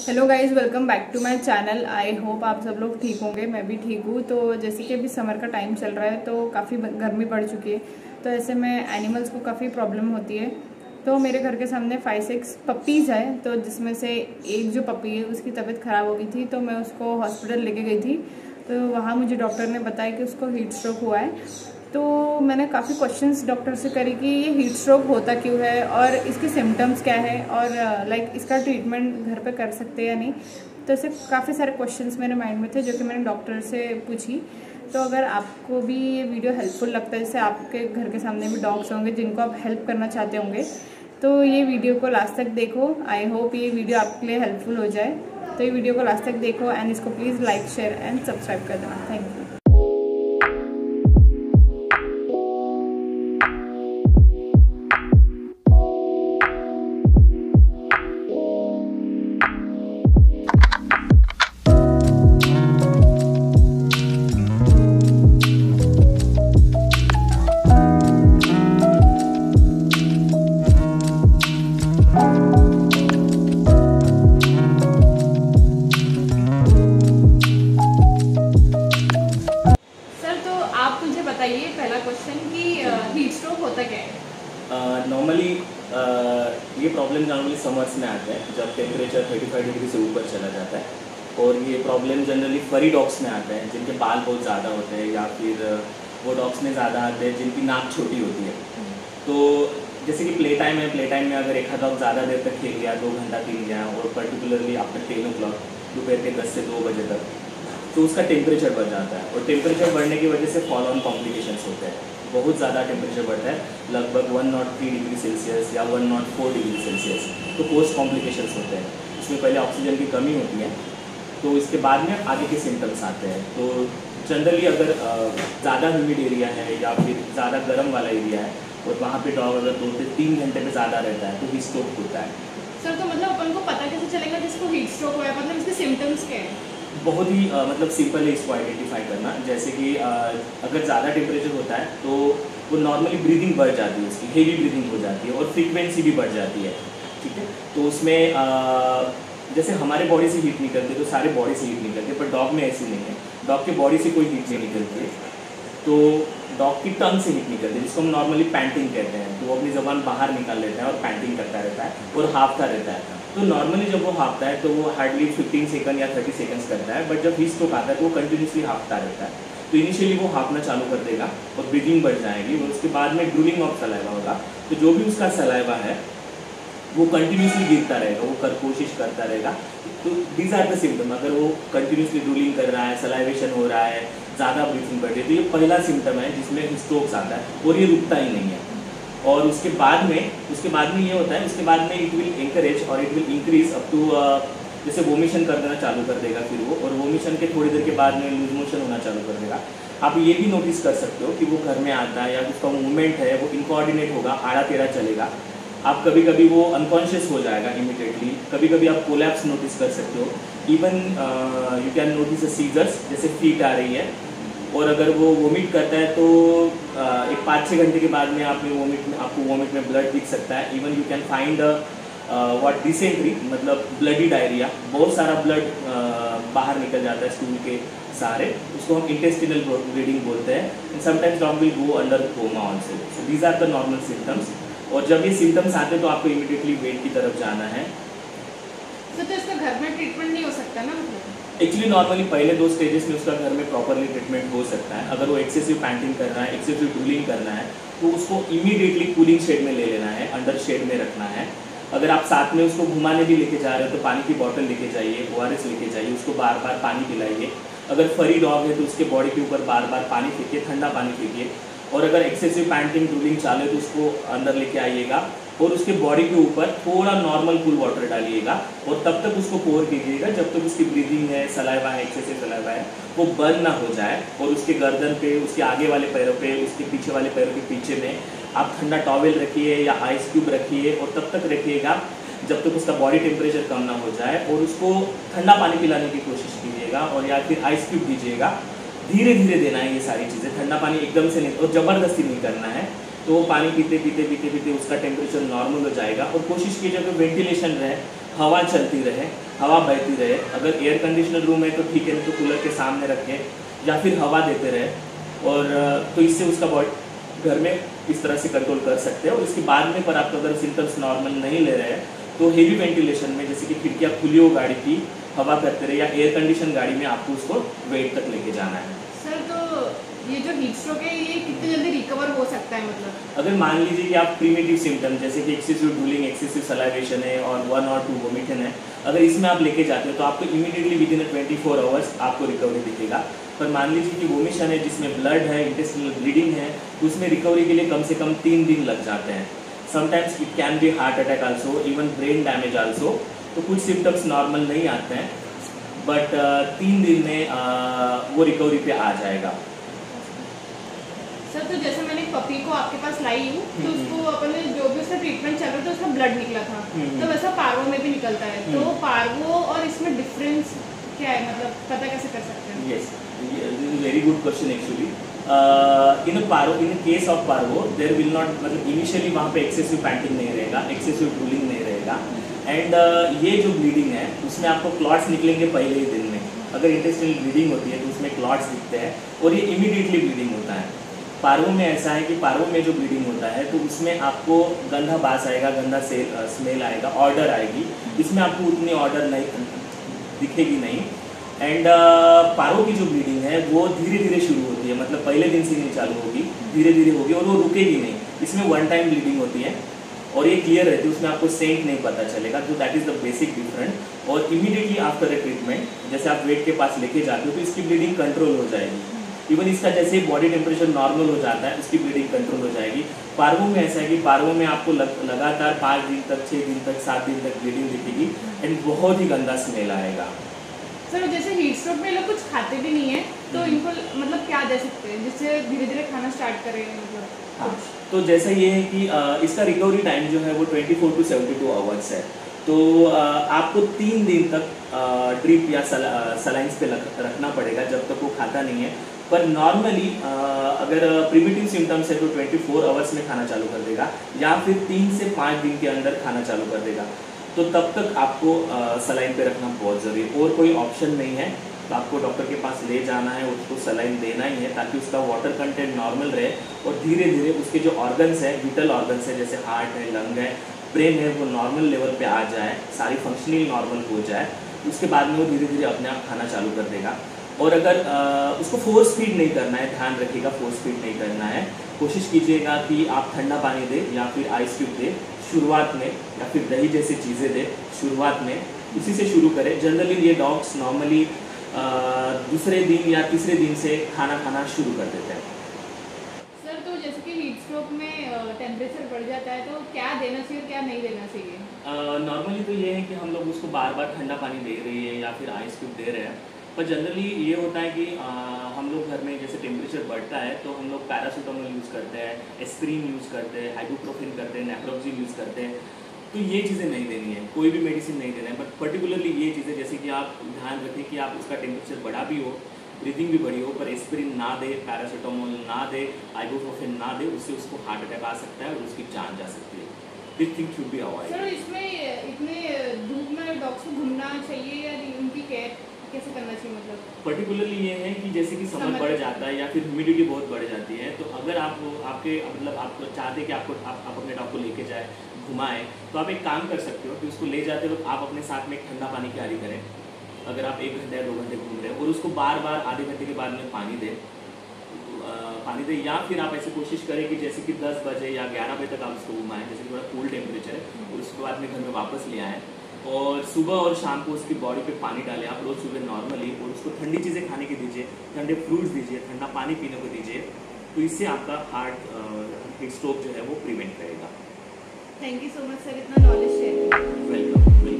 Hello guys, welcome back to my channel. I hope आप सब लोग ठीक होंगे। मैं भी ठीक हूँ। तो जैसे कि अभी समर का टाइम चल रहा है तो काफ़ी गर्मी बढ़ चुकी है, तो ऐसे में एनिमल्स को काफ़ी प्रॉब्लम होती है। तो मेरे घर के सामने 5-6 पपीज़ है, तो जिसमें से एक जो पपी है उसकी तबीयत ख़राब हो गई थी, तो मैं उसको हॉस्पिटल लेके गई थी। तो वहाँ मुझे डॉक्टर ने बताया कि उसको हीट स्ट्रोक हुआ है। तो मैंने काफ़ी क्वेश्चंस डॉक्टर से करी कि ये हीट स्ट्रोक होता क्यों है और इसके सिम्टम्स क्या है और लाइक इसका ट्रीटमेंट घर पे कर सकते हैं या नहीं। तो ऐसे काफ़ी सारे क्वेश्चंस मेरे माइंड में थे जो कि मैंने डॉक्टर से पूछी। तो अगर आपको भी ये वीडियो हेल्पफुल लगता है, जैसे आपके घर के सामने भी डॉग्स होंगे जिनको आप हेल्प करना चाहते होंगे, तो ये वीडियो को लास्ट तक देखो। आई होप ये वीडियो आपके लिए हेल्पफुल हो जाए। तो ये वीडियो को लास्ट तक देखो एंड इसको please like, share and subscribe कर देना। Thank you. बताइए पहला क्वेश्चन कि हीट स्ट्रोक होता क्या है? नॉर्मली ये प्रॉब्लम नॉर्मली समर्स में आता है जब टेम्परेचर 35 डिग्री से ऊपर चला जाता है। और ये प्रॉब्लम जनरली फरी डॉग्स में आता है जिनके बाल बहुत ज़्यादा होते हैं, या फिर वो डॉग्स में ज़्यादा आते हैं जिनकी नाक छोटी होती है। तो जैसे कि प्ले टाइम है, प्ले टाइम में अगर एक डॉग ज़्यादा देर तक खेल गया, 2 घंटा खेल गया, और पर्टिकुलरली आफ्टर 10 o'clock दोपहर के 10 से 2 बजे तक, तो उसका टेम्परेचर बढ़ जाता है। और टेम्परेचर बढ़ने की वजह से फॉलो ऑन कॉम्प्लिकेशंस होते हैं। बहुत ज़्यादा टेम्परेचर बढ़ता है, लगभग 103 डिग्री सेल्सियस या 104 डिग्री सेल्सियस, तो पोस्ट कॉम्प्लिकेशंस होते हैं। इसमें पहले ऑक्सीजन की कमी होती है, तो इसके बाद में आगे के सिम्टम्स आते हैं। तो जनरली अगर ज़्यादा ह्यूमिड एरिया है या फिर ज़्यादा गर्म वाला एरिया है और वहाँ पे डॉग अगर 2 से 3 घंटे में ज़्यादा रहता है तो हीट स्ट्रोक होता है। सर, तो मतलब अपन को पता कैसे चलेगा जिसको हीट स्ट्रोक हुआ है? मतलब इसके सिम्टम्स क्या है? बहुत ही मतलब सिंपल है इसको आइडेंटिफाई करना। जैसे कि अगर ज़्यादा टेम्परेचर होता है तो वो नॉर्मली ब्रीदिंग बढ़ जाती है, उसकी हेवी ब्रीदिंग हो जाती है और फ्रीक्वेंसी भी बढ़ जाती है। ठीक है, तो उसमें जैसे हमारे बॉडी से हीट निकलती है तो सारे बॉडी से हीट निकलती है, पर डॉग में ऐसी नहीं है। डॉग के बॉडी से कोई हीट नहीं निकलती है, तो डॉग की टंग से हीट निकलती है, जिसको हम नॉर्मली पैंटिंग कहते हैं। तो वो अपनी ज़बान बाहर निकाल लेता है और पैंटिंग करता रहता है और हाँफता रहता है। तो नॉर्मली जब वो हाँफता है तो वो हार्डली 15 सेकंड या 30 सेकंड्स करता है, बट जब हीट स्ट्रोक आता है तो वो कंटिन्यूसली हाँफता रहता है। तो इनिशियली वो हाँफना चालू कर देगा और ब्रीदिंग बढ़ जाएगी, और उसके बाद में ड्रूलिंग ऑफ सलाइवा होगा। तो जो भी उसका सलाइवा है वो कंटिन्यूसली गिरता रहेगा, वो कोशिश करता रहेगा। तो दीज आर द सिम्टम। अगर वो कंटिन्यूसली ड्रूलिंग कर रहा है, सलाइवेशन हो रहा है, ज़्यादा ब्रीथिंग बढ़ रही है, तो ये पहला सिम्टम है जिसमें स्ट्रोक्स आता है और ये रुकता ही नहीं है। और उसके बाद में ये होता है, उसके बाद में इट विल एंकरेज और it will increase up to जैसे वोमिशन कर देना चालू कर देगा फिर वो, और वोमिशन के थोड़ी देर के बाद में लूज मोशन होना चालू कर देगा। आप ये भी नोटिस कर सकते हो कि वो घर में आता है या उसका मूवमेंट है वो इनकोऑर्डिनेट होगा, आड़ा टेढ़ा चलेगा। आप कभी कभी वो अनकॉन्शियस हो जाएगा इमीडिएटली। कभी कभी आप कोलैप्स नोटिस कर सकते हो। Even you can notice seizures, जैसे फीट आ रही है। और अगर वो वोमिट करता है तो एक 5-6 घंटे के बाद में आपको वोमिट में ब्लड दिख सकता है। Even you can find what dysentery, मतलब ब्लडी डायरिया। बहुत सारा ब्लड बाहर निकल जाता है स्टूल के सहारे, उसको हम इंटेस्टिनल ब्लीडिंग बोलते हैं। Sometimes dog will go under coma also. So these are the normal symptoms. और जब ये सिम्टम्स आते हैं तो आपको इमीडिएटली वेट की तरफ जाना है। तो इसका घर में ट्रीटमेंट नहीं हो सकता ना? एक्चुअली नॉर्मली पहले 2 स्टेजेस में उसका घर में प्रॉपरली ट्रीटमेंट हो सकता है। अगर वो एक्सेसिव पैंटिंग कर रहा है, एक्सेसिव ड्रूलिंग करना है, तो उसको इमीडिएटली कूलिंग शेड में ले लेना है, अंडर शेड में रखना है। अगर आप साथ में उसको घुमाने भी लेके जा रहे हो तो पानी की बॉटल लेके जाइए, ORS लेके जाइए, उसको बार बार पानी पिलाइए। अगर फरी डॉग है तो उसके बॉडी के ऊपर बार बार पानी फेंकिए, ठंडा पानी फेंकिए। और अगर एक्सेसिव पैंटिंग ड्रूलिंग चाले तो उसको अंदर लेके आइएगा और उसके बॉडी के ऊपर थोड़ा नॉर्मल कूल वाटर डालिएगा और तब तक उसको पोर कीजिएगा जब तक उसकी ब्रीदिंग है, सलाइवा है, एक्सेसिव सलाइवा है, वो बंद ना हो जाए। और उसके गर्दन पे, उसके आगे वाले पैरों पे, उसके पीछे वाले पैरों के पीछे में आप ठंडा टॉवेल रखिए या आइस क्यूब रखिए, और तब तक रखिएगा जब तक उसका बॉडी टेम्परेचर कम ना हो जाए। और उसको ठंडा पानी पिलाने की कोशिश कीजिएगा और या फिर आइस क्यूब दीजिएगा। धीरे धीरे देना है ये सारी चीज़ें, ठंडा पानी एकदम से नहीं और ज़बरदस्ती नहीं करना है। तो पानी पीते पीते उसका टेम्परेचर नॉर्मल हो जाएगा। और कोशिश कीजिए अगर वेंटिलेशन रहे हवा चलती रहे, हवा बहती रहे। अगर एयर कंडीशनर रूम है तो ठीक है, नहीं तो कूलर के सामने रखें या फिर हवा देते रहे, और तो इससे उसका बॉडी घर में इस तरह से कंट्रोल कर सकते हैं। और इसके बाद में पर आपको अगर सिम्टम्स नॉर्मल नहीं ले रहे हैं तो हेवी वेंटिलेशन में, जैसे कि खिड़कियाँ खुली हो गाड़ी की, हवा करते रहे, या एयर कंडीशन गाड़ी में आपको उसको वेट तक लेके जाना है। सर तो ये जो हीट स्ट्रोक है ये कितनी जल्दी रिकवर हो सकता है? मतलब अगर मान लीजिए कि आप प्रीमेटिव सिम्टम जैसे कि एक्सेसिव ड्रूलिंग, एक्सेसिव सलाइवेशन है और 1 और 2 वोमिशन है, अगर इसमें आप लेके जाते हो तो आपको इमीडिएटली विदिन 24 आवर्स आपको रिकवरी दिखेगा। पर मान लीजिए कि वोमिशन है जिसमें ब्लड है, इंटेस्टिनल ब्लीडिंग है, तो उसमें रिकवरी के लिए कम से कम 3 दिन लग जाते हैं। Sometimes it can be heart attack also, even brain damage also. तो कुछ सिम्टम्स नॉर्मल नहीं आते हैं, बट 3 दिन में वो रिकवरी पे आ जाएगा। सर तो जैसे मैंने पपी को आपके पास लाई हूँ तो उसको अपने जो भी उसका ट्रीटमेंट चल रहा था उसका ब्लड निकला था, तो वैसा पार्वो में भी निकलता है, तो पार्वो और इसमें डिफरेंस क्या है, मतलब पता कैसे कर सकते हैं? Yes, very good question actually. In case of parvo there will not, मतलब इनिशियली वहाँ पे एक्सेसिव पैंटिंग नहीं रहेगा, एक्सेसिव ड्रूलिंग नहीं रहेगा, एंड ये जो ब्लीडिंग है उसमें आपको क्लॉट्स निकलेंगे पहले ही दिन में। अगर इंटेस्टिनल ब्लीडिंग होती है तो उसमें क्लॉट्स दिखते हैं और ये इमीडिएटली ब्लीडिंग होता है। पार्वो में ऐसा है कि पार्वो में जो ब्लीडिंग होता है तो उसमें आपको गंदा बास आएगा, गंदा स्मेल आएगा, ऑर्डर आएगी। इसमें आपको उतनी ऑर्डर नहीं दिखेगी नहीं। एंड पार्वो की जो ब्लीडिंग है वो धीरे धीरे शुरू होती है, मतलब पहले दिन से नहीं चालू होगी, धीरे धीरे होगी और वो रुकेगी नहीं। इसमें 1 टाइम ब्लीडिंग होती है और ये क्लियर रहती है, उसमें आपको सेंट नहीं पता चलेगा। तो that is the basic difference. और इमीडिएटली आफ्टर ए ट्रीटमेंट जैसे आप वेट के पास लेके जाते हो तो इसकी ब्लीडिंग कंट्रोल हो जाएगी। इवन इसका जैसे बॉडी टेम्परेचर नॉर्मल हो जाता है उसकी ब्लीडिंग कंट्रोल हो जाएगी। पार्वो में ऐसा है कि पार्वो में आपको लगातार 5 दिन तक, 6 दिन तक, 7 दिन तक ब्लीडिंग दिखेगी एंड बहुत ही गंदा स्मेल आएगा। सर जैसे हीट स्ट्रोक में लोग कुछ खाते भी नहीं है तो इनको मतलब क्या दे सकते हैं जिससे धीरे धीरे खाना स्टार्ट करें? मतलब हाँ, तो जैसा ये है कि इसका रिकवरी टाइम जो है वो 24 to 72 आवर्स है। तो आपको 3 दिन तक ड्रिप या सलाइंस पे रखना पड़ेगा जब तक वो खाता नहीं है। पर नॉर्मली अगर प्रिमिटिव सिम्टम्स है तो 24 आवर्स में खाना चालू कर देगा या फिर 3 से 5 दिन के अंदर खाना चालू कर देगा। तो तब तक आपको सलाइन पे रखना बहुत ज़रूरी है और कोई ऑप्शन नहीं है। तो आपको डॉक्टर के पास ले जाना है, उसको सलाइन देना ही है ताकि उसका वाटर कंटेंट नॉर्मल रहे और धीरे धीरे उसके जो ऑर्गन्स है, विटल ऑर्गन्स है जैसे हार्ट है, लंग है, ब्रेन है, वो नॉर्मल लेवल पे आ जाए, सारी फंक्शनिंग नॉर्मल हो जाए। उसके बाद में वो धीरे धीरे अपने आप खाना चालू कर देगा। और अगर उसको फोर्स फीड नहीं करना है, ध्यान रखिएगा फोर्स फीड नहीं करना है। कोशिश कीजिएगा कि आप ठंडा पानी दें या फिर आइस क्यूब दें शुरुआत में, या फिर दही जैसी चीज़ें दें शुरुआत में, इसी से शुरू करें। जनरली ये डॉग्स नॉर्मली दूसरे दिन या तीसरे दिन से खाना खाना शुरू कर देते हैं। सर तो जैसे कि हीट स्ट्रोक में टेम्परेचर बढ़ जाता है तो क्या देना चाहिए और क्या नहीं देना चाहिए? नॉर्मली तो ये है कि हम लोग उसको बार बार ठंडा पानी दे रही है या फिर आइस क्यूब दे रहे हैं। पर जनरली ये होता है कि हम लोग घर में जैसे टेम्परेचर बढ़ता है तो हम लोग पैरासीटामोल यूज़ करते हैं, एस्पिरिन यूज़ करते हैं, आइबुप्रोफेन करते हैं, नेप्रोक्सिल यूज़ करते हैं। तो ये चीज़ें नहीं देनी है, कोई भी मेडिसिन नहीं देना है। बट पर्टिकुलरली ये चीज़ें जैसे कि आप ध्यान रखें कि आप उसका टेम्परेचर बढ़ा भी हो, ब्रीदिंग भी बढ़ी हो, पर एस्पिरिन ना दे, पैरासीटामोल ना दे, आइबुप्रोफेन ना दे, उससे उसको हार्ट अटैक आ सकता है और उसकी जान जा सकती है। This thing should be avoid. Sir इसमें इतने धूप में डॉग्स को घूमना चाहिए या उनकी केयर कैसे करना चाहिए? मतलब पर्टिकुलरली ये है कि जैसे कि समर बढ़ जाता है या फिर ह्यूमिडिटी बहुत बढ़ जाती है, तो अगर आप आपके मतलब आप चाहते हैं कि आप अपने डॉग को लेके जाए, घुमाएं, तो आप एक काम कर सकते हो कि उसको ले जाते वक्त आप अपने साथ में एक ठंडा पानी कैरी करें। अगर आप 1 घंटे या 2 घंटे घूम रहे हैं और उसको बार बार आधे घंटे के बाद में पानी दें, या फिर आप ऐसे कोशिश करें कि जैसे कि 10 बजे या 11 बजे तक आप उसको घुमाएं, जैसे कि थोड़ा कूल टेम्परेचर है, और उसके बाद में घर में वापस ले आएँ। और सुबह और शाम को उसकी बॉडी पे पानी डालें आप रोज़ सुबह नॉर्मली, और उसको ठंडी चीज़ें खाने की दीजिए, ठंडे फ्रूट्स दीजिए, ठंडा पानी पीने को दीजिए। तो इससे आपका हीट स्ट्रोक जो है वो प्रिवेंट करेगा। Thank you so much sir, इतना नॉलेज शेयर किया। वेलकम।